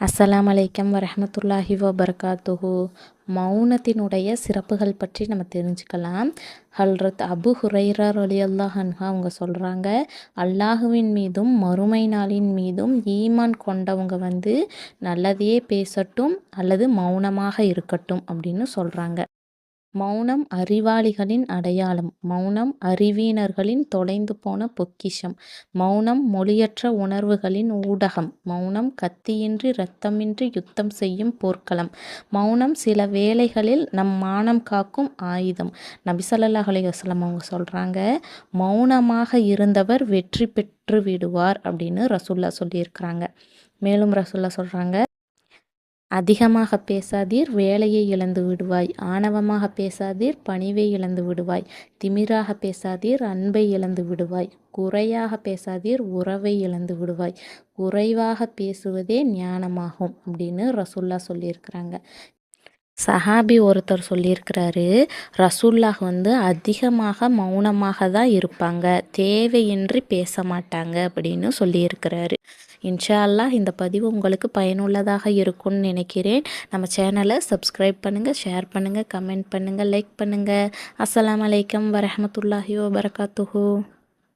அஸ்ஸலாமு அலைக்கும் வரஹ்மத்துல்லாஹி வபரகாத்துஹு. மௌனத்தினுடைய சிறப்புகள் பற்றி நம்ம தெரிஞ்சுக்கலாம். ஹல்ரத் அபு ஹுரைரா ரலியல்லாஹு அன்ஹு அவங்க சொல்கிறாங்க, அல்லாஹுவின் மீதும் மறுமை நாளின் மீதும் ஈமான் கொண்டவங்க நல்லதையே பேசட்டும் அல்லது மௌனமாக இருக்கட்டும் அப்படின்னு சொல்கிறாங்க. மௌனம் அறிவாளிகளின் அடையாளம். மௌனம் அறிவீனர்களின் தொலைந்து போன பொக்கிஷம். மௌனம் மொழியற்ற உணர்வுகளின் ஊடகம். மௌனம் கத்தியின்றி இரத்தமின்றி யுத்தம் செய்யும் போர்க்களம். மௌனம் சில வேளைகளில் நம் மானம் காக்கும் ஆயுதம். நபி ஸல்லல்லாஹு அலைஹி வஸல்லம் அவங்க சொல்கிறாங்க, மௌனமாக இருந்தவர் வெற்றி பெற்று விடுவார் அப்படின்னு ரசூல்லா சொல்லியிருக்கிறாங்க. மேலும் ரசூல்லா சொல்கிறாங்க, அதிகமாக பேசாதீர், வேலையை இழந்து விடுவாய். ஆணவமாக பேசாதீர், பணிவை இழந்து விடுவாய். திமிராக பேசாதீர், அன்பை இழந்து விடுவாய். குறையாக பேசாதீர், உறவை இழந்து விடுவாய். குறைவாக பேசுவதே ஞானமாகும் அப்படின்னு ரசூல்லா சொல்லியிருக்கிறாங்க. சஹாபி ஒருத்தர் சொல்லியிருக்கிறாரு, ரசூல்லாஹ் அதிகமாக மௌனமாக தான் இருப்பாங்க, தேவையின்றி பேச மாட்டாங்க அப்படின்னு சொல்லியிருக்கிறாரு. இன்ஷா அல்லாஹ் இந்த பதிவு உங்களுக்கு பயனுள்ளதாக இருக்கும்னு நினைக்கிறேன். நம்ம சேனலை சப்ஸ்கிரைப் பண்ணுங்கள், ஷேர் பண்ணுங்கள், கமெண்ட் பண்ணுங்கள், லைக் பண்ணுங்கள். அஸ்ஸலாமு அலைக்கும் வரஹ்மத்துல்லாஹி வபரகாத்துஹு.